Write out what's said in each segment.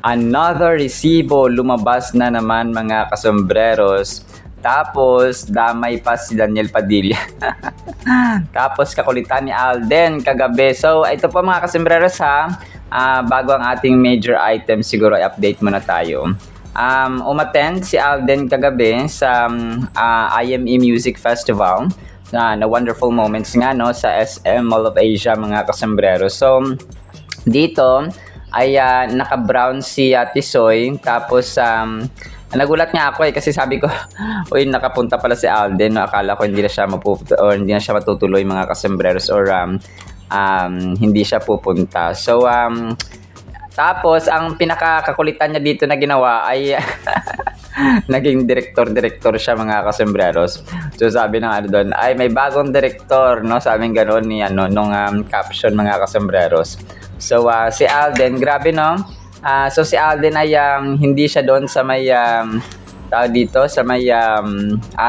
Another resibo lumabas na naman mga kasombreros. Tapos damay pa si Daniel Padilla. Tapos kakulitan ni Alden kagabi. So ito po mga kasombreros ha. Bago ang ating major item siguro i-update muna tayo. Umattend si Alden kagabi sa IME Music Festival na Wonderful Moments nga no sa SM Mall of Asia mga kasombreros. So dito ay naka-brown si Tisoy. Tapos nagulat nga ako kasi sabi ko uy nakapunta pala si Alden no? Akala ko hindi na siya hindi na siya matutuloy mga kasombreros or hindi siya pupunta. So tapos ang pinakakakulitan niya dito na ginawa ay naging director siya mga kasombreros. So sabi ng doon ay may bagong director no, sabing ganoon ni nung caption mga kasombreros. So si Alden grabe no. So si Alden ay hindi siya doon sa may tawag dito sa may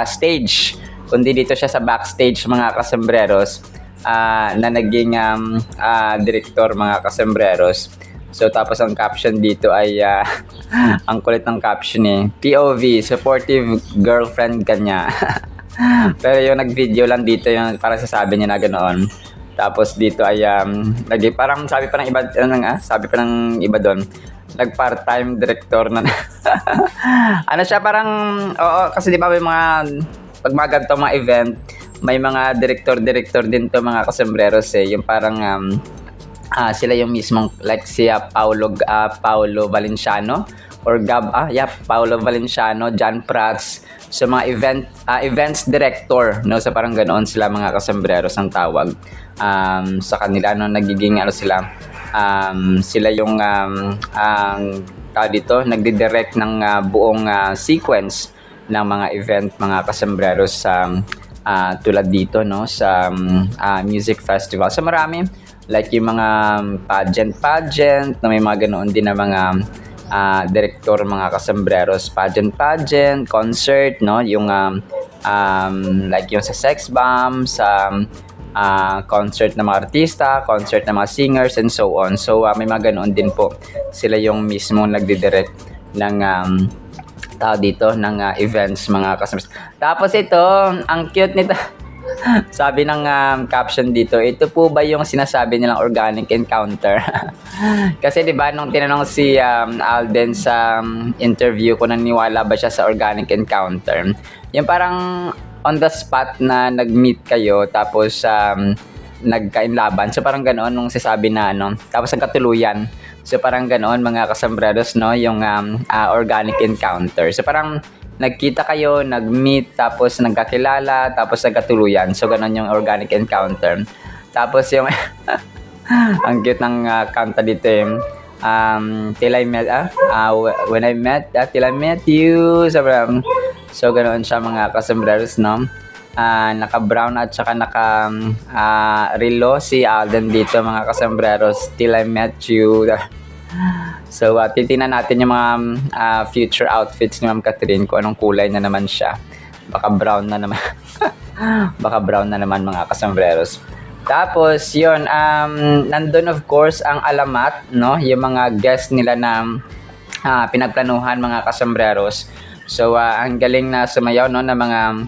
stage, kundi dito siya sa backstage mga kasombreros na naging director mga kasombreros. So tapos ang caption dito ay ang kulit ng caption POV, supportive girlfriend kanya. Pero yung nag-video lang dito yung parang sasabi niya na ganoon. Tapos dito ay parang sabi pa ng iba sabi pa ng iba doon, nag-part-time director na. Ano siya parang oo kasi di ba may mga pag mga ganito mga event, may mga director din to mga kasombreros yung parang sila yung mismong like si Paulo Valenciano or Paulo Valenciano, John Prats. So mga events director no, sa parang ganoon sila mga kasombreros ang tawag sa kanila no, nagiging sila sila yung dito nagdi-direct ng buong sequence ng mga event mga kasombreros sa tulad dito no sa music festival. So marami like yung mga pageant na may mga ganoon din na mga director mga kasombreros, pageant, concert no, yung like yung sa Sex Bomb, sa concert ng mga artista, concert ng mga singers and so on. So may mga ganoon din po. Sila yung mismo nagdi-direct ng dito ng events mga kasombreros. Tapos ito, ang cute nito. Sabi ng caption dito, ito po ba yung sinasabi nilang organic encounter? Kasi 'di ba nung tinanong si Alden sa interview kung naniwala ba siya sa organic encounter, yung parang on the spot na nag-meet kayo tapos nagkainlaban. So parang ganoon nung sasabi na tapos nagkatuluyan. So parang ganoon mga kasombreros no, yung organic encounter. So parang nagkita kayo, nag-meet, tapos nagkakilala, tapos nagkatuluyan. So, ganun yung organic encounter. Tapos yung, ang cute ng kanta dito till I met, when I met, till I met you. So, ganun siya mga kasombreros, no? Naka-brown at saka naka-relo si Alden dito mga kasombreros, till I met you. So, titingnan natin yung mga future outfits ni Ma'am Catherine kung anong kulay na naman siya. Baka brown na naman. Baka brown na naman mga kasombreros. Tapos, yun, nandun of course ang alamat, no? Yung mga guest nila na pinagplanuhan mga kasombreros. So, ang galing na sumayaw, no? Na mga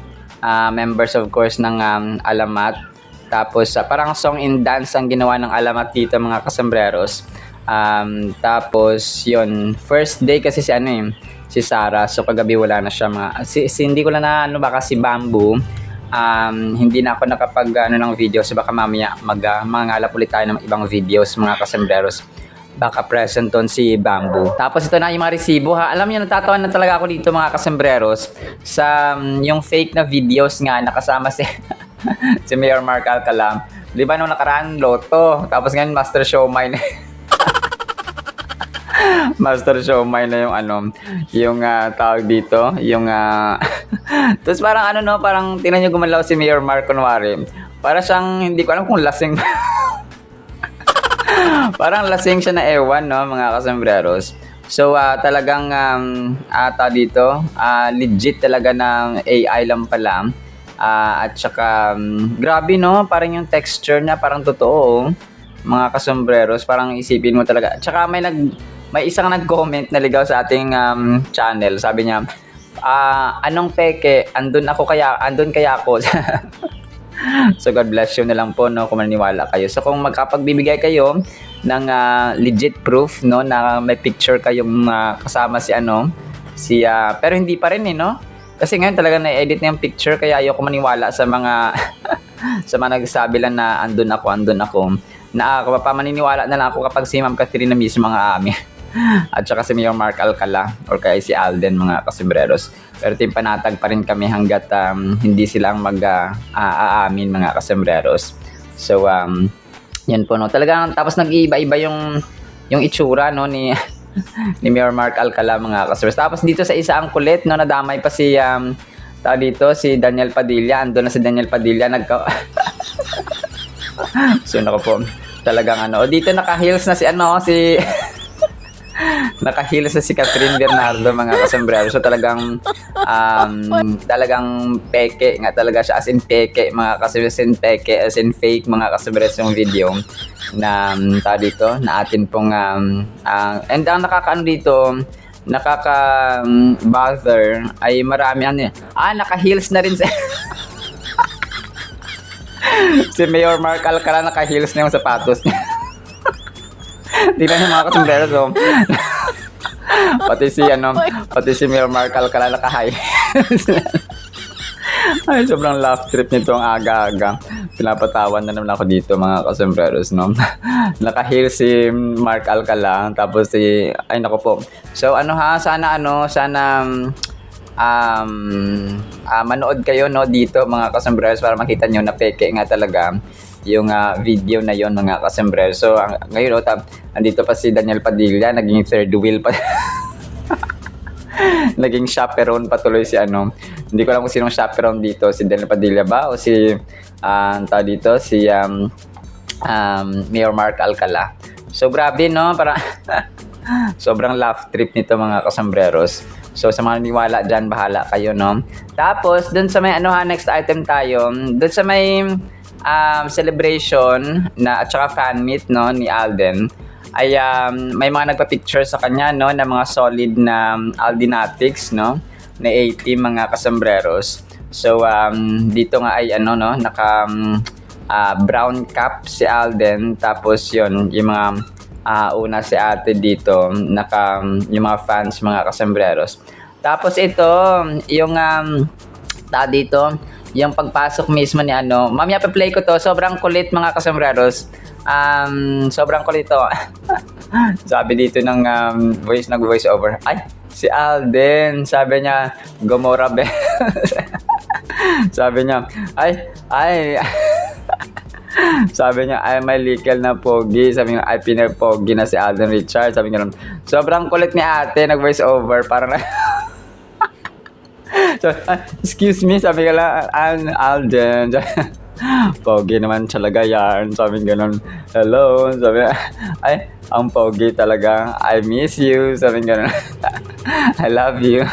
members of course ng alamat. Tapos, parang song and dance ang ginawa ng alamat dito mga kasombreros. Tapos yun, first day kasi si Sarah. So kagabi wala na siya hindi ko na baka si Bamboo hindi na ako nakapag ng video. So baka mamaya mangalap ulit tayo ng ibang videos mga kasombreros. Baka present doon si Bamboo. Tapos ito na yung mga resibo ha. Alam niyo natatawa na talaga ako dito mga kasombreros sa yung fake na videos nga nakasama si si Mayor Mark Alcalam. Di ba nung nakaraan Lotto, tapos ngayon Master Showmay na Master Showmay na yung tawag dito, yung tapos parang parang tingnan niyo gumalaw si Mayor Mark kunwari. Para siyang hindi ko alam kung lasing. Parang lasing siya na ewan no mga kasombreros. So talagang dito legit talaga ng AI lang pala. At saka grabe no, parang yung texture na parang totoo mga kasombreros, parang isipin mo talaga. At saka may may isang nag-comment na ligaw sa ating channel. Sabi niya, anong peke? Andun kaya ako. So God bless you na lang po, no, kung maniniwala kayo. So kung magkapagbibigay kayo ng legit proof, no, na may picture kayong kasama pero hindi pa rin, no? Kasi ngayon talaga na-edit na yung picture, kaya ayoko maniwala sa mga sa mga nagsasabi lang na andun ako. Maniniwala na lang ako kapag si Ma'am Catherine na mismo ang aamin. At saka si Mayor Mark Alcala or kaya si Alden, mga kasembreros. Pero panatag pa rin kami hanggat hindi sila ang aamin, mga kasembreros. So, yan po, no. Talagang tapos nag-iiba-iba yung itsura, no, ni ni Mayor Mark Alcala, mga kasembreros. Tapos dito sa isa ang kulit, no, nadamay pa si si Daniel Padilla. Ando na si Daniel Padilla So, nako po. Talagang dito naka-heels na si naka-heels na si Catherine Bernardo, mga kasembreros. So talagang peke nga talaga siya, as in peke, mga kasembreros, as in fake, mga kasembreros, yung video na dito na atin pong and ang nakaka-bother ay marami naka-heels na rin si Mayor Mark Alcala, naka-heels na yung sapatos niya. Di na yung mga kasembreros, so. pati si Mayor Mark Alcala naka-high. Ay, sobrang laugh trip nito ang aga-aga. Pinapatawan na naman ako dito, mga kasembreros, no? Naka-heel si Mark Alcala, tapos ay nako po. So sana manood kayo, no, dito, mga kasembreros, para makita nyo na peke nga talaga yung video na yon, mga kasembreros. So ngayon andito pa si Daniel Padilla, naging third wheel pa. Naging chaperone patuloy si hindi ko alam kung sinong chaperone dito, si Daniel Padilla ba o si Mayor Mark Alcala. So grabe, no, para sobrang laugh trip nito, mga kasembreros. So sa mga niwala dyan, bahala kayo, no. Tapos dun sa may next item tayo, dun sa may celebration at saka fan meet, no, ni Alden, ay may mga nagpa-picture sa kanya, no, na mga solid na Aldinatics, no, na 80, mga kasembreros. So dito nga ay naka brown cap si Alden, tapos yung mga una si ate dito, yung mga fans, mga kasembreros. Tapos ito yung dito yung pagpasok mismo ni mamaya pa-play ko to. Sobrang kulit, mga kasembreros. Sobrang kulit to. Sabi dito ng voice over. Ay, si Alden. Sabi niya, Gomora be. Sabi niya, ay. Sabi niya, ay, may likel na pogi. Sabi niya, ay, pinag-pogi na si Alden Richard. Sabi niya, sobrang kulit ni ate, nag-voice over. Parang so, excuse me, sabi ka lang, Alden. Pogi naman talaga yan. Sabi gano'n, hello. Sabi, ay, ang pogi talaga. I miss you. Sabi gano'n, I love you.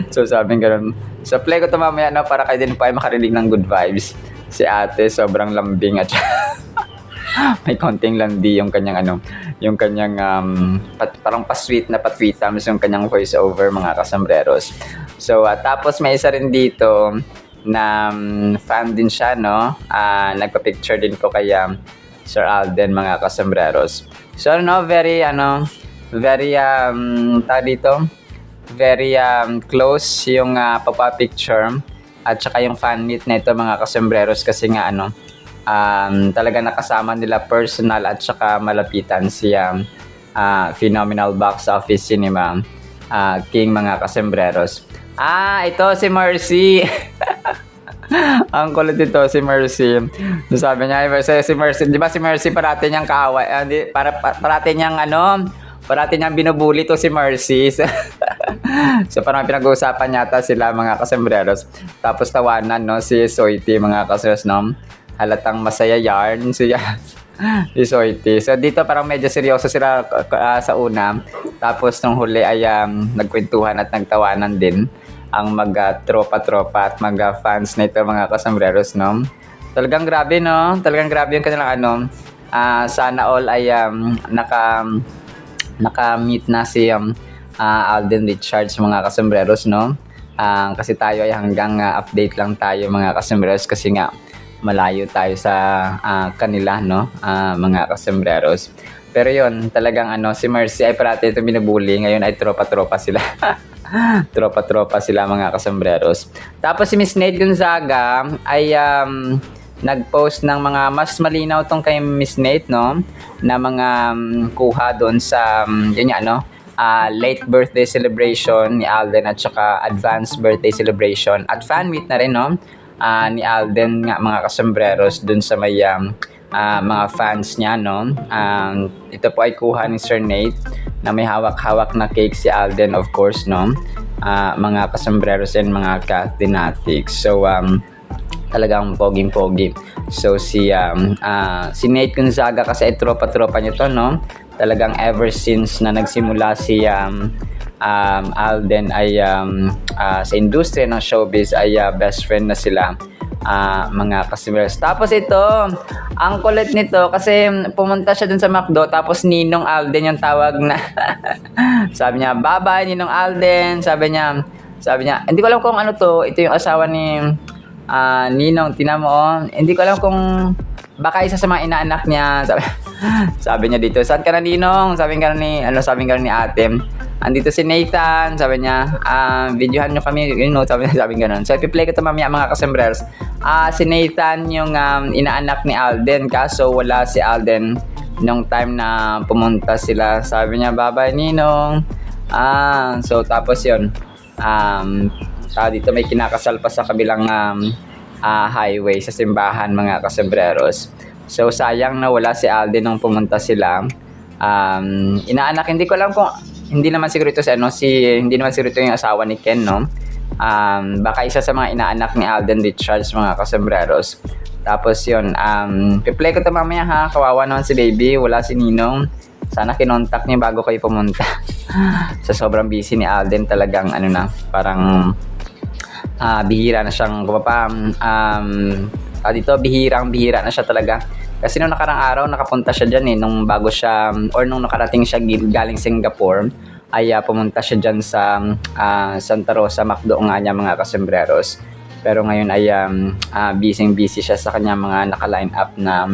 So, sabi gano'n. So, play ko ito mamaya, no, para kayo din po ay makarinig ng good vibes. Si ate, sobrang lambing at may konting landi yung kanyang parang pa-sweet na patwitams yung kanyang voice over, mga kasembreros. So tapos may isa rin dito na fan din siya, no, nagpa-picture din ko kay Sir Alden, mga kasembreros. So very close yung papa-picture at saka yung fan meet na ito, mga kasembreros, kasi nga talaga nakasama nila personal at saka malapitan si Phenomenal Box Office Cinema King, mga kasembreros. Ito si Mercy. Ang kulit ito, si Mercy. So, sabi niya, si Mercy, di ba si Mercy parati niyang kaaway, parati niyang binubuli to si Mercy. So parang pinag-uusapan yata sila, mga kasembreros. Tapos tawanan, no, si Soiti, mga kasembreros, no. Halatang masaya yarn si Soiti. So dito parang medyo seryoso sila sa una. Tapos nung huli ay nagkwentuhan at nagtawanan din ang tropa-tropa at fans na ito, mga kasembreros, no. Talagang grabe, no. Talagang grabe yung kanilang sana all ay nakamute na si Alden Richards, mga kasombreros, no? Kasi tayo ay hanggang update lang tayo, mga kasombreros, kasi nga malayo tayo sa kanila, no? Mga kasombreros. Pero yon, talagang si Mercy ay parati ito binubuli. Ngayon ay tropa-tropa sila. Tropa-tropa sila, mga kasombreros. Tapos si Miss Nate Gonzaga ay nag-post ng mga mas malinaw tong kay Miss Nate, no? Na mga kuha doon sa yun nga, no? Late birthday celebration ni Alden at saka advanced birthday celebration at fan meet na rin, no? Ni Alden nga, mga kasombreros, dun sa may mga fans niya, no? Ito po ay kuha ni Sir Nate na may hawak-hawak na cake si Alden, of course, no? Mga kasombreros and mga Cathnatics. So talagang poging-pogi. So si Nate Gonzaga kasi ay tropa-tropa niya to, no? Talagang ever since na nagsimula si Alden ay sa industriya ng showbiz ay best friend na sila, mga kasombreros. Tapos ito, ang kulit nito kasi pumunta siya dun sa McDo, tapos Ninong Alden yung tawag na sabi niya, bye-bye Ninong Alden, sabi niya, hindi ko alam kung ano to, ito yung asawa ni Ninong, tinan mo, hindi ko alam kung baka isa sa mga inaanak niya, sabi niya dito, saan ka na Ninong? Sabi ka na ni ate. Andito si Nathan, sabi niya, videohan nyo kami, sabi ganun. So, ipi-play ko ito mamaya, mga kasombreros. Si Nathan yung inaanak ni Alden, kaso wala si Alden nung time na pumunta sila. Sabi niya, bye-bye Ninong. So, tapos yun, dito may kinakasal pa sa kabilang highway sa simbahan, mga kasombreros. So, sayang na wala si Alden nung pumunta sila. Inaanak, hindi ko alam kung hindi naman siguro ito hindi naman siguro ito yung asawa ni Ken, no? Baka isa sa mga inaanak ni Alden Richards, mga kasombreros. Tapos yun, piplay ko ito mamaya, ha? Kawawa naman si baby, wala si Ninong. Sana kinontak niya bago kayo pumunta. Sa sobrang busy ni Alden, talagang parang bihira na siyang bihirang-bihira na siya talaga. Kasi nung nakarang araw, nakapunta siya dyan nung bago siya, or nung nakarating siya galing Singapore, ay pumunta siya dyan sa Santa Rosa, McDo nga niya, mga kasombreros. Pero ngayon ay busy siya sa kanya mga naka-line up na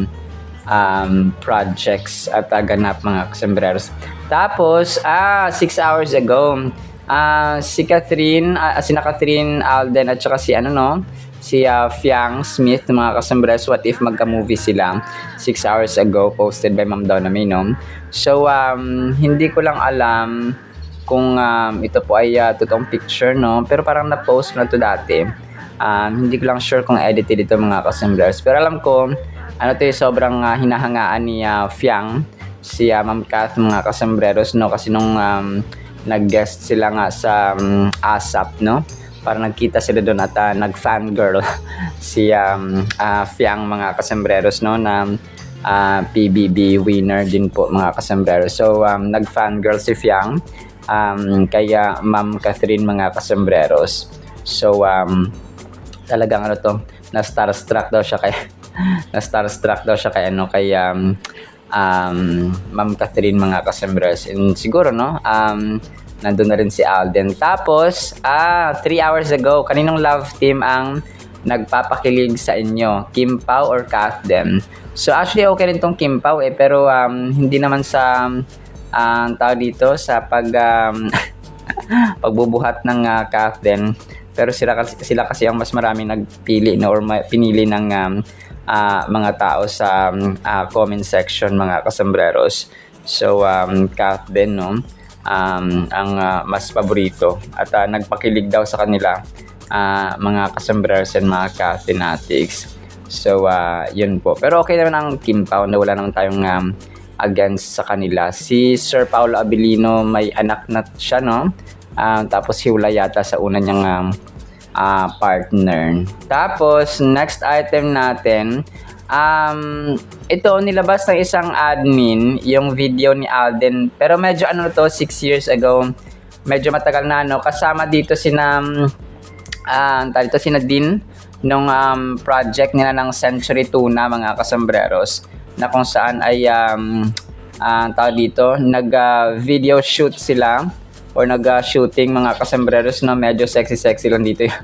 projects at ganap, mga kasombreros. Tapos, 6 hours ago, sina Catherine Alden at saka si Fiang Smith, mga kasombreros, what if magka-movie sila 6 hours ago, posted by Ma'am Donna May, no? So, hindi ko lang alam kung ito po ay totoong picture, no? Pero parang na-post na to dati. Hindi ko lang sure kung edited ito, mga kasombreros. Pero alam ko, sobrang hinahangaan ni Fiang, si Ma'am Kath, mga kasombreros, no? Kasi nung nag-guest sila nga sa ASAP, no? Para nagkita sila doon at nag-fangirl si Fiang, mga kasombreros, no? Na PBB winner din po, mga kasombreros. So, nag-fangirl si Fiang kaya Ma'am Catherine, mga kasombreros. So, talagang na-starstruck daw siya kay Ma'am Catherine, mga kasombreros. And siguro, no, nandun na rin si Alden. Tapos, 3 hours ago, kaninong love team ang nagpapakilig sa inyo? Kim Pao or Catden? So, actually, okay rin tong Kim Pao, pero hindi naman sa tao dito sa pagbubuhat ng Catden. Pero sila kasi ang mas maraming nagpili, no, or pinili ng mga tao sa comment section, mga kasombreros. So, Catden, no, ang mas paborito at nagpakilig daw sa kanila, mga kasombreros and mga Cathnatics. So, yun po. Pero okay naman ang Kim Pao, na wala naman tayong against sa kanila. Si Sir Paulo Abilino, may anak na siya, no? Tapos hiwalay yata sa una niyang partner. Tapos, next item natin, ito, nilabas ng isang admin yung video ni Alden, pero medyo 6 years ago, medyo matagal na, no? Kasama dito sina Dean nung project nila ng Century Tuna, mga kasombreros, na kung saan ay tawag dito, nag-video shoot sila or nag-shooting mga kasembreros, no? Medyo sexy lang dito yung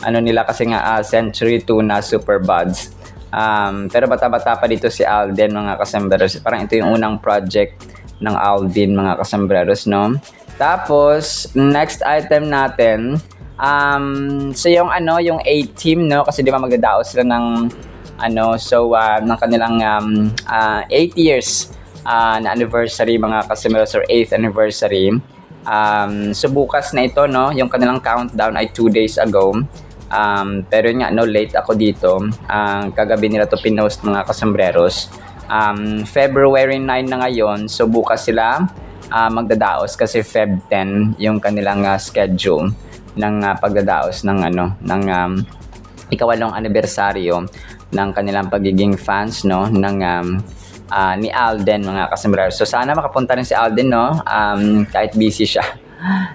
ano nila kasi nga Century Tuna Super Buds. Pero bata-bata pa dito si Alden mga kasembreros. Parang ito yung unang project ng Alden mga kasembreros, no? Tapos, next item natin, so yung yung A-team, no? Kasi di ba magdadaos sila ng ng kanilang 8 years na anniversary mga kasembreros, or 8th anniversary. So bukas na ito, no? Yung kanilang countdown ay 2 days ago. Pero nga, no, late ako dito. Kagabi nila to pinost mga kasembreros. February 9 na ngayon. So bukas sila magdadaos kasi Feb 10 yung kanilang schedule ng pagdadaos ng ikawalong anibersaryo ng kanilang pagiging fans, no, ng ni Alden mga kasembreros. So sana makapunta rin si Alden, no, kahit busy siya.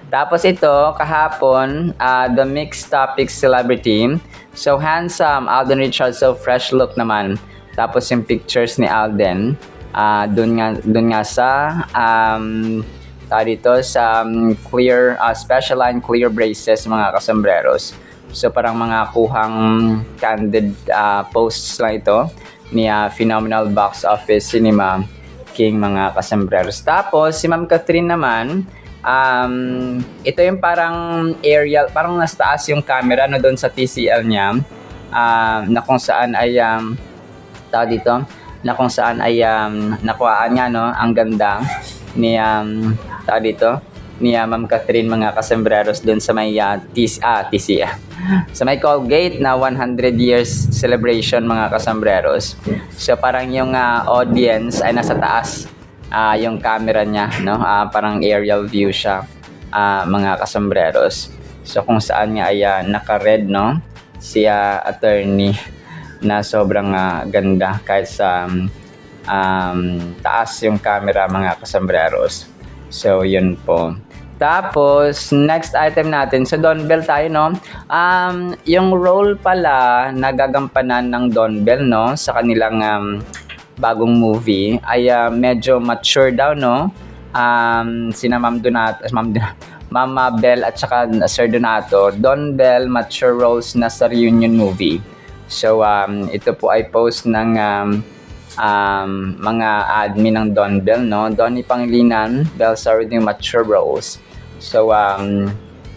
Tapos ito, kahapon, the mixed topic celebrity. So handsome, Alden Richards, so fresh look naman. Tapos yung pictures ni Alden, dun nga sa dito sa clear, special line clear braces mga kasembreros. So parang mga kuhang candid posts lang ito ni Phenomenal Box Office Cinema King mga kasembreros. Tapos si Ma'am Catherine naman, ito yung parang aerial, parang nasa taas yung camera no, doon sa TCL niya, na kung saan ay nakuhaan nga, no, ang ganda ni Ma'am Catherine mga kasembreros doon sa may TCL sa may Colgate na 100 years celebration mga kasembreros. So parang yung audience ay nasa taas, yung camera niya, no, parang aerial view siya mga kasembreros. So kung saan nga ay naka-red, no, si attorney na sobrang ganda kahit sa taas yung camera mga kasembreros. So yun po. Tapos, next item natin, sa Don Bell tayo, no? Yung role pala na gagampanan ng Don Bell, no, sa kanilang bagong movie ay medyo mature daw, no? Sina Mama Bell at saka Sir Donato, Don Bell mature roles na sa reunion movie. So, ito po ay post ng mga admin ng Don Bell, no? Donnie Pangilinan, Bell's already mature roles. So,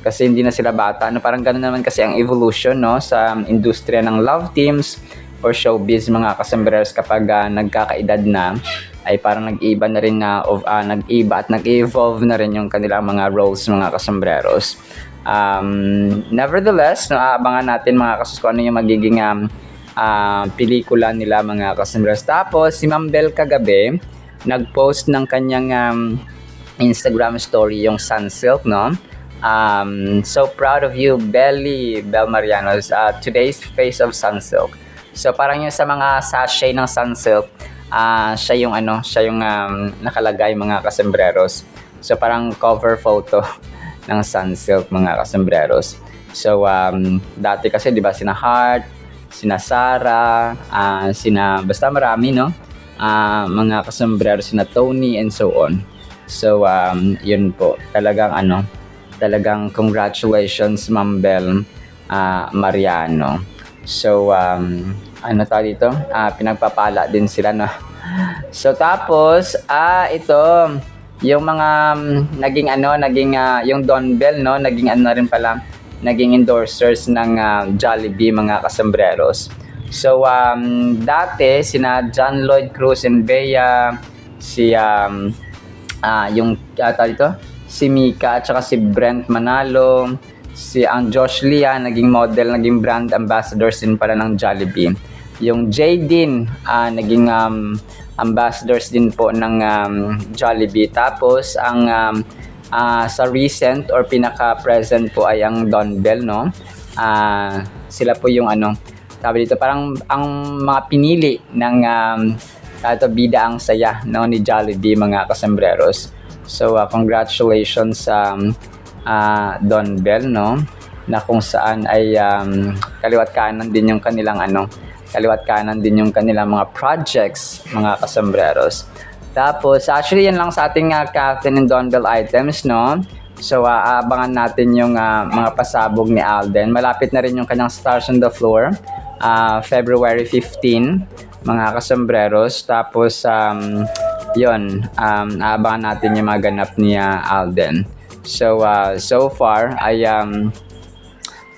kasi hindi na sila bata, no? Parang gano'n naman kasi ang evolution, no, sa industriya ng love teams or showbiz mga kasembreros. Kapag nagkakaedad na, ay parang nag-iba na rin nag-iba at nag-evolve na rin yung kanilang mga roles mga kasembreros. Nevertheless, no, abangan natin mga kasus kung ano yung magiging pelikula nila mga kasembreros. Tapos, si Ma'am Bell kagabi, nag-post ng kanyang Instagram story, yung Sunsilk, no? So proud of you, Bell Marianos, today's face of Sunsilk. So parang yung sa mga sachet ng Sunsilk, siya yung nakalagay mga kasembreros. So parang cover photo ng Sunsilk mga kasembreros. So dati kasi 'di ba sina Heart, sina Sarah, basta marami, no? Mga kasembreros, sina Tony and so on. So, yun po. Talagang congratulations, Ma'am Bell Mariano. So, tayo dito? Pinagpapala din sila, no? So, tapos, ito, yung mga yung Don Bell, no? Naging endorsers ng Jollibee, mga kasembreros. So, dati, sina John Lloyd Cruz and Bea, si Mika at saka si Brent Manalo, ang Josh Lia, naging model, naging brand ambassadors din pala ng Jollibee. Yung Jaydin, naging ambassadors din po ng Jollibee. Tapos ang sa recent or pinaka-present po ay ang Don Bell, no? Sila po yung sabi dito, parang ang mga pinili ng bida ang saya, no, ni Jollibee mga kasembreros. So congratulations sa Don Bell, no, na kung saan ay kaliwat kanan din yung kanilang mga projects mga kasembreros. Tapos, actually, yan lang sa ating Captain and Donbell items, no? So, aabangan natin yung mga pasabog ni Alden. Malapit na rin yung kanyang Stars on the Floor. February 15, mga kasombreros. Tapos, yun, aabangan natin yung mga ganap ni Alden. So, so far, ay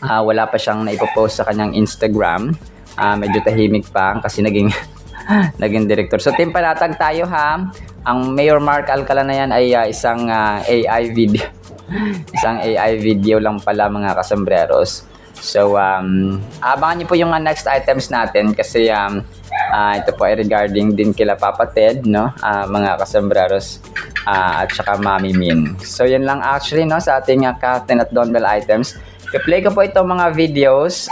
wala pa siyang naipopost sa kanyang Instagram. Medyo tahimik pa kasi naging naging director. So, Team Panatag tayo ha. Ang Mayor Mark Alcala na yan ay isang AI video. Isang AI video lang pala mga kasombreros. So, abangan niyo po yung next items natin kasi ito po ay regarding din kila Papa Ted, no? Mga kasombreros at saka Mami Min. So, yan lang actually, no? Sa ating Captain at Donbell items. I-play ko po itong mga videos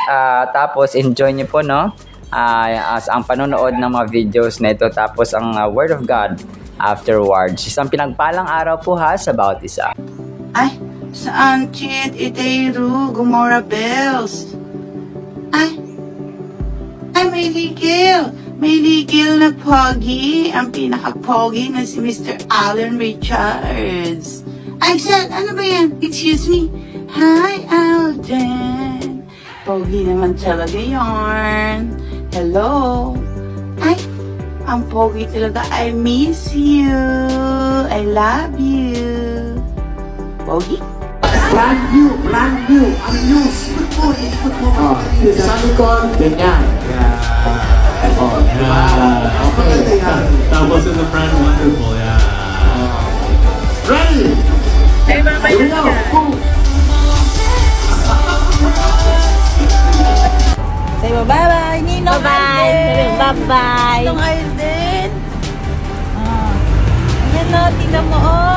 tapos enjoy niyo po, no? As ang panonood ng mga videos na ito tapos ang Word of God afterwards. Isang pinagpalang araw po ha sa bawat isa. Ay, saan Chit, Itairu, Gomora Bells? Ay, may ligil. May ligil na pogi. Ang pinaka-pogi na si Mr. Alan Richards. Ay, Sal, ano ba yan? Excuse me. Hi, Alden. Pogi naman talaga yarn. Hello. Ay, ang pogi talaga. I miss you. I love you. Pogi? Brand new. Ang news. Ikot mo. Sa likod, ganyan. Yeah. Oh, yeah. Okay. Tapos is a friend wonderful, yeah. Ready? Here we go. Boom. Say mo bye-bye, Ninong Alden. Bye-bye. Ninong Alden. Ayan o, tingnan mo o.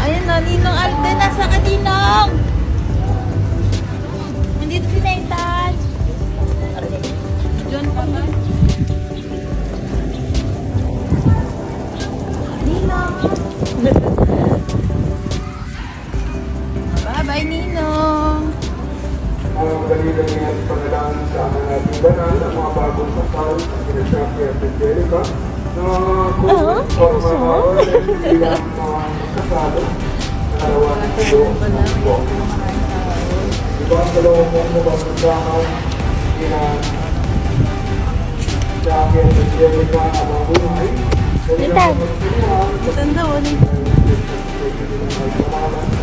Ayan o, Ninong Alden. Nasa ka, Ninong? Nandito si Nathan. Diyan pa ba? Ninong. Bye-bye, Ninong. Dali-dali at panalangin sa aming tibanan ang mga bagong kasal at sinasabi at Angelica na kung bilang mga kasalo na dalawa ng ilo ng po. Diba ang dalawa mong nababandahan na Jackie at Angelica ang buhay. Saan daw?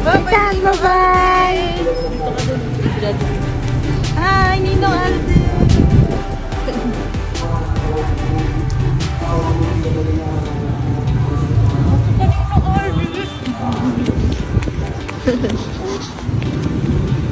Bye-bye. Bye-bye. Hi, Ninong Alden.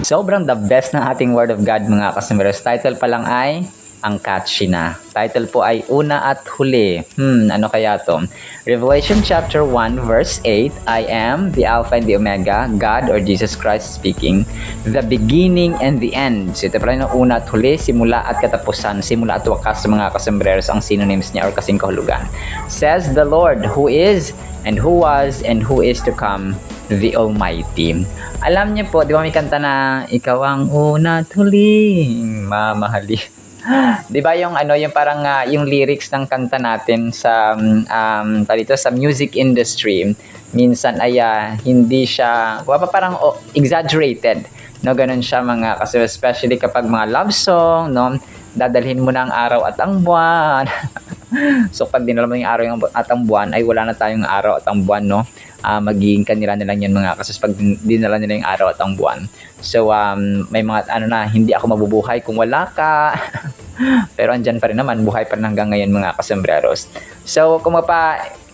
Sobrang the best ng ating Word of God mga kasombreros. Title pa lang ay ang catchy na. Title po ay Una at Huli. Ano kaya to? Revelation chapter 1 verse 8, I am the Alpha and the Omega, God or Jesus Christ speaking, the beginning and the end. So ito pala yung una at huli, simula at katapusan, simula at wakas sa mga kasombreros ang synonyms niya or kasing kahulugan. Says the Lord who is and who was and who is to come, the Almighty. Alam niyo po, di ba may kanta na ikaw ang una at huling mamahali. 'Di ba yung yung parang yung lyrics ng kanta natin sa sa music industry minsan ay hindi siya parang exaggerated, no, ganun siya mga kasi especially kapag mga love song, no, dadalhin mo na ang araw at ang buwan. So pag dinala mo yung araw at ang buwan ay wala na tayong araw at ang buwan, no. Magiging kanila na lang yan mga kasi pag dinala nila yung araw at ang buwan. So may mga hindi ako mabubuhay kung wala ka. Pero andyan pa rin naman, buhay pa rin hanggang ngayon mga kasombreros. So kung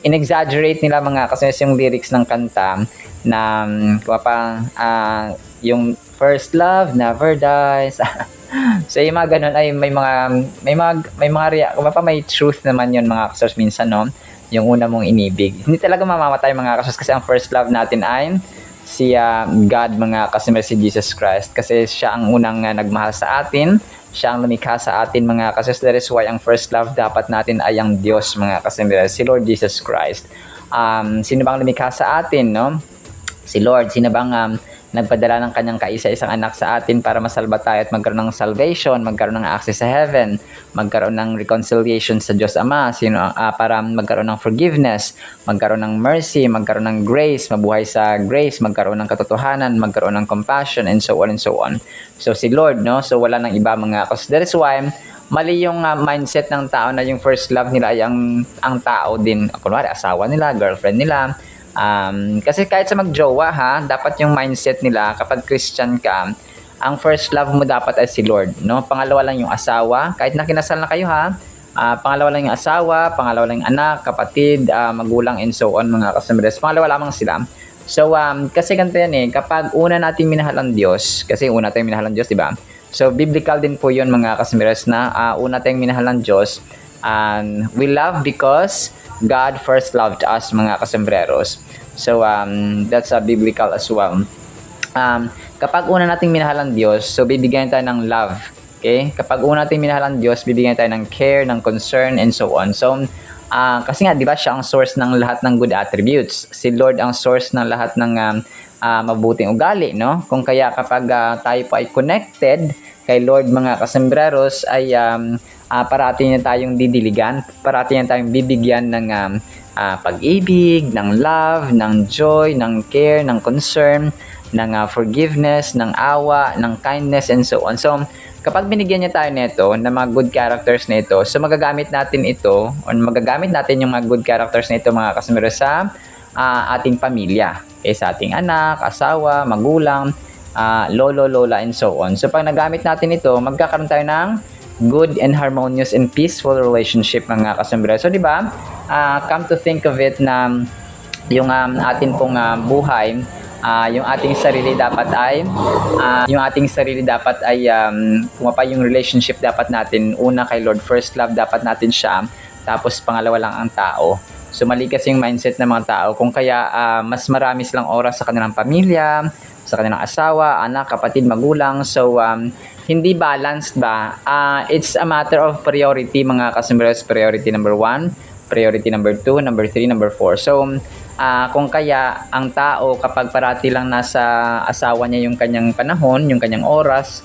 in-exaggerate nila mga kasombreros yung lyrics ng kanta na yung first love never dies. So yung mga ganun ay may truth naman yun mga kasombreros minsan, no, yung una mong inibig. Hindi talaga mamamatay mga kasombreros kasi ang first love natin ay si God mga kasombreros, si Jesus Christ, kasi siya ang unang nagmahal sa atin. Siya ang lumikha sa atin mga kasombreros. That is why ang first love dapat natin ay ang Diyos mga kasombreros, si Lord Jesus Christ. Sino bang lumikha sa atin, no? Si Lord. Sino bang nagpadala ng kanyang kaisa-isang anak sa atin para masalba tayo at magkaroon ng salvation, magkaroon ng access sa heaven, magkaroon ng reconciliation sa Diyos Ama, para magkaroon ng forgiveness, magkaroon ng mercy, magkaroon ng grace, mabuhay sa grace, magkaroon ng katotohanan, magkaroon ng compassion, and so on and so on. So si Lord, no? So wala nang iba mga kasi that is why mali yung mindset ng tao na yung first love nila ay ang tao din. Kunwari, asawa nila, girlfriend nila. Kasi kahit sa magjowa ha, dapat yung mindset nila kapag Christian ka, ang first love mo dapat ay si Lord, no? Pangalawa lang yung asawa, kahit na kinasal na kayo ha. Pangalawa lang yung asawa, pangalawa lang yung anak, kapatid, magulang, and so on mga kasambres. Pangalawa lamang sila. So, kasi ganito yan eh, kapag una natin minahal ang Diyos, kasi una tayong minahal ang Diyos, di ba? So, biblical din po yun mga kasambres na una tayong minahal ng Diyos. We love because God first loved us mga kasambreros. So, that's biblical as well. Kapag una nating minahal ang Diyos, so bibigyan tayo ng love. Okay? Kapag una nating minahal ang Diyos, bibigyan tayo ng care, ng concern, and so on. So, kasi nga, di ba, siya ang source ng lahat ng good attributes. Si Lord ang source ng lahat ng mabuting ugali, no? Kung kaya kapag tayo po ay connected kay Lord mga kasambreros, ay parati niya tayong didiligan, parati niya tayong bibigyan ng pag-ibig, ng love, ng joy, ng care, ng concern, ng forgiveness, ng awa, ng kindness, and so on. So, kapag binigyan niya tayo nito, ng mga good characters na ito, so magagamit natin ito, o magagamit natin yung mga good characters na ito, mga kasumero, sa ating pamilya. Okay, sa ating anak, asawa, magulang, lolo, lola, and so on. So, pag nagamit natin ito, magkakaroon tayo ng good and harmonious and peaceful relationship, mga kasumero. So, di ba, come to think of it na yung atin pong buhay, yung ating sarili dapat ay kung pa yung relationship dapat natin, una kay Lord, first love dapat natin siya, tapos pangalawa lang ang tao. So mali kasi yung mindset ng mga tao, kung kaya mas marami silang oras sa kanilang pamilya, sa kanilang asawa, anak, kapatid, magulang. So hindi balanced ba? It's a matter of priority mga kasumberos. Priority number 1, priority number 2, number 3, number 4. So kung kaya ang tao kapag parati lang nasa asawa niya yung kanyang panahon, yung kanyang oras,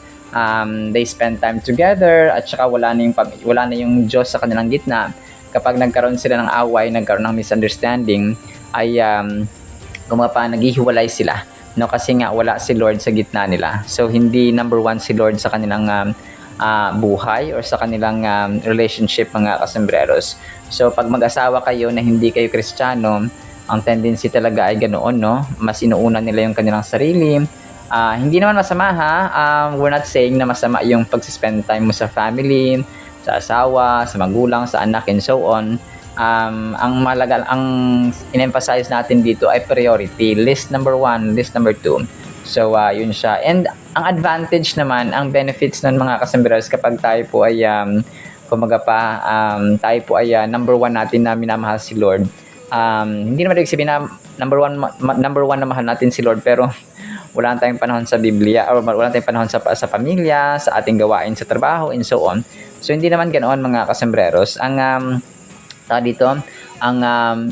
they spend time together, at saka wala na yung Diyos sa kanilang gitna. Kapag nagkaroon sila ng away, nagkaroon ng misunderstanding, ay naghihiwalay sila, no? Kasi nga wala si Lord sa gitna nila. So hindi number 1 si Lord sa kanilang buhay or sa kanilang relationship, mga kasambreros. So pag mag-asawa kayo na hindi kayo Kristiyano, ang tendency talaga ay ganoon, no? Mas inuuna nila yung kanilang sarili. Hindi naman masama ha. We're not saying na masama yung pag-spend time mo sa family, sa asawa, sa magulang, sa anak, and so on. Ang in-emphasize natin dito ay priority. List number 1, list number 2. So, yun siya. And ang advantage naman, ang benefits ng mga kasambreros kapag tayo po ay, tayo po ay number 1 natin na minamahal si Lord. Hindi naman ibig sabihin na number one na mahal natin si Lord, pero wala tayong panahon sa Biblia, or wala tayong panahon sa pamilya, sa ating gawain sa trabaho, and so on. So hindi naman ganoon, mga kasambreros. Ang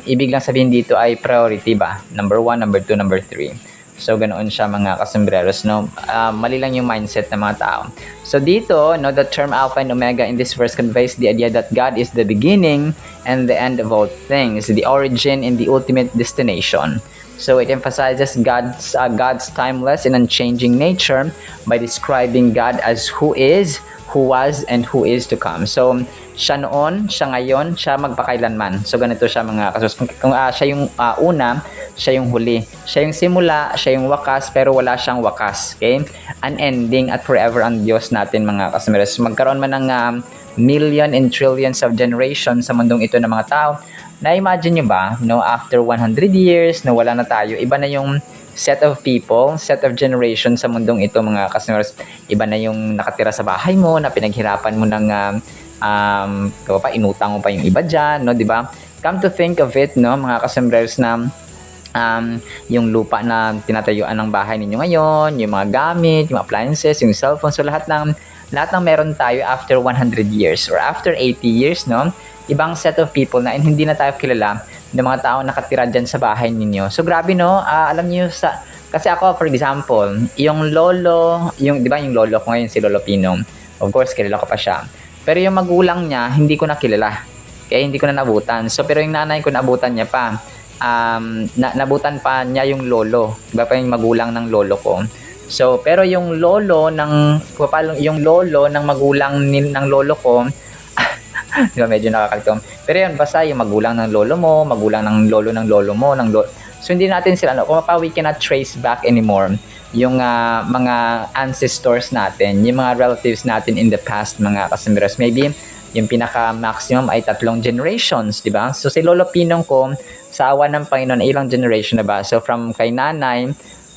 ibig lang sabihin dito ay priority ba? Number 1, number 2, number 3. So ganoon siya, mga kasambreros, no? Mali lang yung mindset ng mga tao. So dito, no, the term Alpha and Omega in this verse conveys the idea that God is the beginning and the end of all things, the origin and the ultimate destination. So it emphasizes God's timeless and unchanging nature by describing God as who is, who was, and who is to come. So siya noon, siya ngayon, siya magpakailanman. So ganito siya, mga kasus. Kung siya yung una, siya yung huli. Siya yung simula, siya yung wakas, pero wala siyang wakas. Okay? Unending at forever ang Diyos natin, mga kasamiras. Magkaroon man ng million and trillions of generations sa mundong ito ng mga tao. Na-imagine nyo ba, no, after 100 years, na wala na tayo, iba na yung set of people, set of generations sa mundong ito, mga kasamiras. Iba na yung nakatira sa bahay mo, na pinaghirapan mo ng inutang mo pa yung iba dyan, no, di ba? Come to think of it, no, mga kasambreros, na yung lupa na tinatayuan ng bahay ninyo ngayon, yung mga gamit, yung appliances, yung cellphone, so lahat ng meron tayo after 100 years or after 80 years, no, ibang set of people na hindi na tayo kilala ng mga tao nakatira dyan sa bahay ninyo. So grabe, no, alam niyo, sa Kasi ako, for example, yung lolo, yung, di ba yung lolo ko ngayon, si Lolo Pino, of course, kilala ko pa siya. Pero yung magulang niya, hindi ko na kilala. Kaya hindi ko na nabutan. So, pero yung nanay ko, nabutan niya pa. Nabutan pa niya yung lolo. Iba pa yung magulang ng lolo ko. So, pero yung lolo ng magulang ng lolo ko, di ba, medyo nakakalito. Pero yun, basta yung magulang ng lolo mo, magulang ng lolo mo, so hindi natin sila, we cannot trace back anymore yung mga ancestors natin, yung mga relatives natin in the past, mga kasambreros. Maybe yung pinaka-maximum ay 3 generations, di ba? So si Lolo Pinong ko, sa awa ng Panginoon, ilang generation na ba? So from kay nanay,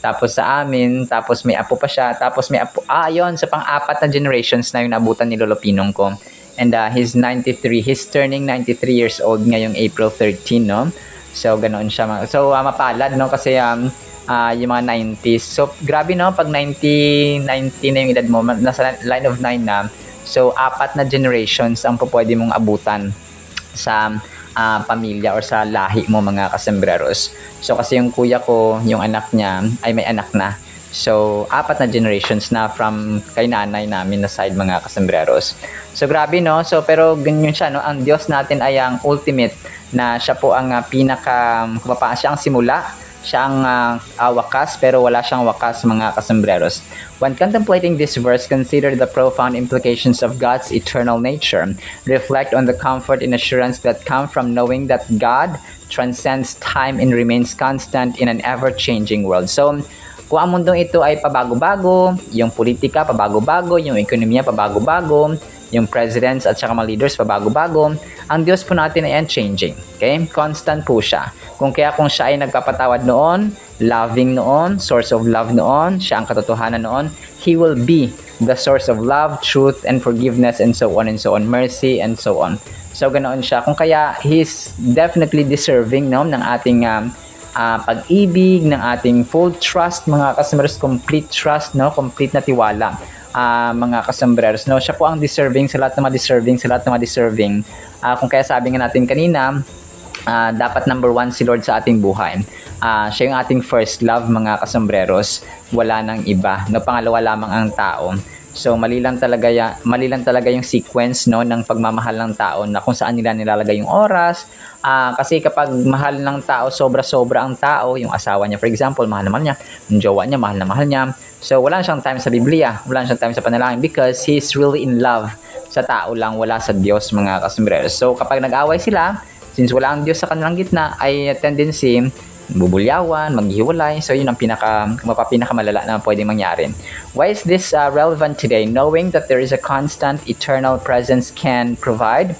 tapos sa amin, tapos may apo pa siya, tapos may apo, yun, sa pang-4 na generations na yung nabutan ni Lolo Pinong ko. And he's 93, he's turning 93 years old ngayong April 13, no? So, ganoon siya. So, mapalad, no? Kasi yung mga 90s. So, grabe, no? Pag 90 na yung edad mo, nasa line of 9 na. So, 4 na generations ang pwede mong abutan sa pamilya or sa lahi mo, mga kasambreros. So, kasi yung kuya ko, yung anak niya, ay may anak na. So, 4 na generations na from kay nanay namin na side, mga kasambreros. So, grabe, no? So, pero ganyan siya, no? Ang Diyos natin ay ang ultimate na siya po ang siya ang simula, siya ang wakas, pero wala siyang wakas, mga kasambreros. When contemplating this verse, consider the profound implications of God's eternal nature. Reflect on the comfort and assurance that come from knowing that God transcends time and remains constant in an ever-changing world. So, kung ang mundong ito ay pabago-bago, yung politika pabago-bago, yung ekonomiya pabago-bago, yung presidents at saka mga leaders pabago-bago, ang Diyos po natin ay unchanging. Okay? Constant po siya. Kung siya ay nagpapatawad noon, loving noon, source of love noon, siya ang katotohanan noon, He will be the source of love, truth, and forgiveness, and so on, mercy, and so on. So, ganoon siya. Kung kaya, He's definitely deserving, no, ng ating pag-ibig, ng ating full trust, mga kasambreros, complete trust, no, complete na tiwala, mga kasambreros, no. Siya po ang deserving sa lahat ng mga deserving, kung kaya sabi nga natin kanina, dapat number 1 si Lord sa ating buhay. Siya yung ating first love, mga kasambreros, wala nang iba, no. Pangalawa lamang ang tao. So mali lang talaga yung sequence, no, ng pagmamahal ng tao, na kung saan nila nilalagay yung oras. Kasi kapag mahal ng tao, sobra-sobra ang tao, yung asawa niya for example, mahal naman niya, yung jowa niya, mahal na mahal niya. So wala siyang time sa Biblia, wala siyang time sa panalangin, because he's really in love sa tao lang, wala sa Diyos, mga kasambreros. So kapag nag-away sila, since wala ang Diyos sa kanilang gitna, ay tendency bubulyawan, maghiwalay. So yun ang pinakamalala na pwedeng mangyari. Why is this relevant today? Knowing that there is a constant eternal presence can provide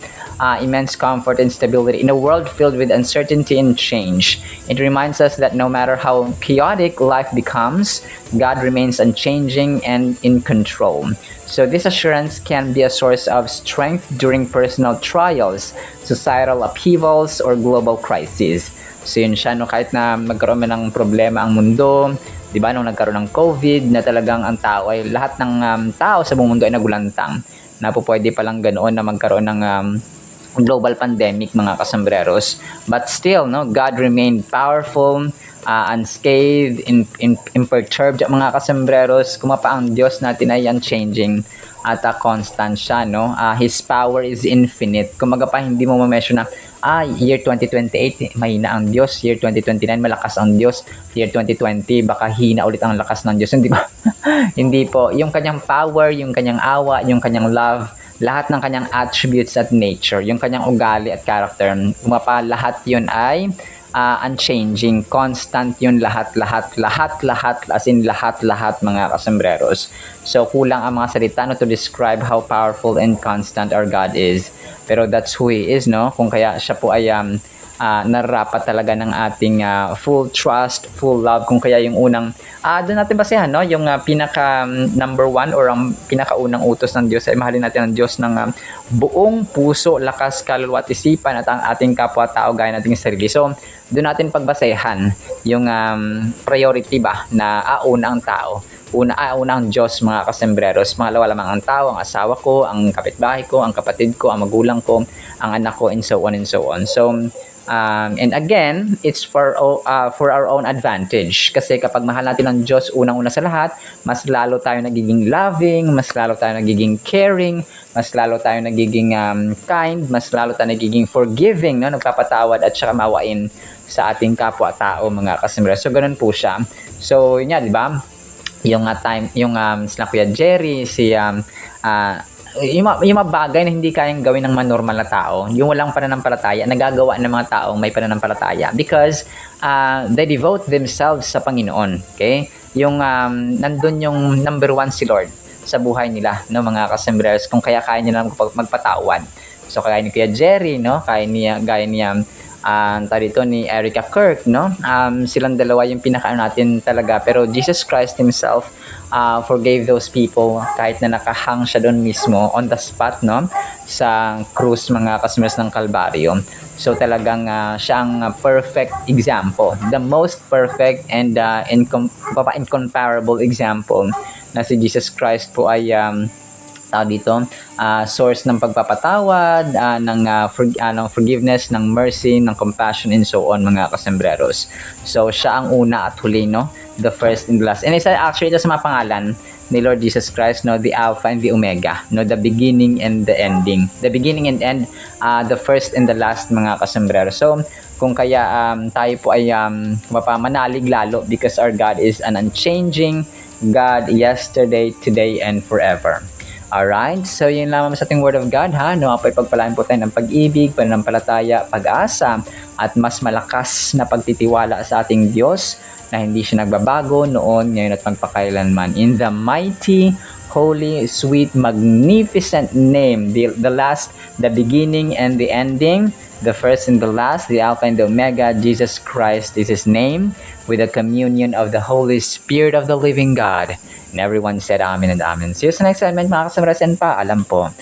immense comfort and stability in a world filled with uncertainty and change. It reminds us that no matter how chaotic life becomes, God remains unchanging and in control. So this assurance can be a source of strength during personal trials, societal upheavals, or global crises. So yun siya, no, kahit na magkaroon man ng problema ang mundo, di ba, nung nagkaroon ng COVID, na talagang ang tao ay, lahat ng tao sa buong mundo ay nagulantang, na po pwede palang ganoon na magkaroon ng global pandemic, mga kasambreros. But still, no, God remained powerful, unscathed, imperturbed, mga kasambreros. Kumapa ang Diyos natin ay unchanging at constant siya, no. His power is infinite. Kumaga pa, hindi mo ma-measure na year 2028 mahina ang Diyos, year 2029 malakas ang Diyos, year 2020 baka hina ulit ang lakas ng Diyos. Hindi ba? Hindi po. Yung kanyang power, yung kanyang awa, yung kanyang love, lahat ng kanyang attributes at nature, yung kanyang ugali at character, kumapa, lahat yun ay unchanging, constant yun, lahat, as in lahat, mga kasambreros. So kulang ang mga salita, no, to describe how powerful and constant our God is. Pero that's who He is, no? Kung kaya siya po ay nararapat talaga ng ating full trust, full love. Kung kaya yung unang, doon natin basehan, no? Yung pinaka number 1 or ang pinakaunang utos ng Diyos ay mahalin natin ang Diyos ng buong puso, lakas, kaluluwa at isipan, at ang ating kapwa-tao gaya nating sarili. So, doon natin pagbasehan yung priority ba na una ang tao. Una ang Diyos, mga kasembreros. Pangalawa lamang ang tao, ang asawa ko, ang kapitbahay ko, ang kapatid ko, ang magulang ko, ang anak ko, and so on and so on. So, and again, it's for our own advantage. Kasi kapag mahal natin ang Diyos unang-una sa lahat, mas lalo tayo nagiging loving, mas lalo tayo nagiging caring, mas lalo tayo nagiging kind, mas lalo tayo nagiging forgiving, no? Nagpapatawad at saka mawain sa ating kapwa-tao, mga kasembreros. So, ganun po siya. So, yun nga, di ba? Yung sila Kuya Jerry, yung mga bagay na hindi kayang gawin ng manormal na tao, yung walang pananampalataya, nagagawa ng mga taong may pananampalataya because they devote themselves sa Panginoon. Okay? Yung nandun yung number one si Lord sa buhay nila, no, mga kasembreros, kung kaya nila magpatawad. So kaya ni Kuya Jerry, no, gaya niya dito ni Erica Kirk, no? Silang dalawa yung pinakaano natin talaga, pero Jesus Christ himself forgave those people kahit na nakahang siya doon mismo on the spot, no, sa krus, mga kasembreros, ng Kalbaryo. So talagang siya ang perfect example, the most perfect and incomparable example na si Jesus Christ po ay source ng pagpapatawad, ng forgiveness, ng mercy, ng compassion, and so on, mga kasembreros. So, siya ang una at huli, no? The first and the last. And isa actually ito sa mga pangalan ni Lord Jesus Christ, no? The Alpha and the Omega, no? The beginning and the ending. The beginning and end, the first and the last, mga kasembreros. So, kung kaya tayo po ay mapamanalig lalo because our God is an unchanging God yesterday, today, and forever. Alright, so yun lamang sa ating Word of God, ha? No, apoy pagpalain po tayo ng pag-ibig, pananampalataya, pag-asa, at mas malakas na pagtitiwala sa ating Diyos na hindi siya nagbabago noon, ngayon at magpakailanman. In the mighty, holy, sweet, magnificent name, the last, the beginning, and the ending, the first and the last, the Alpha and the Omega, Jesus Christ is His name, with the communion of the Holy Spirit of the living God. And everyone said Amen and Amen. See you sa next segment, mga kasembreros, and paalam po.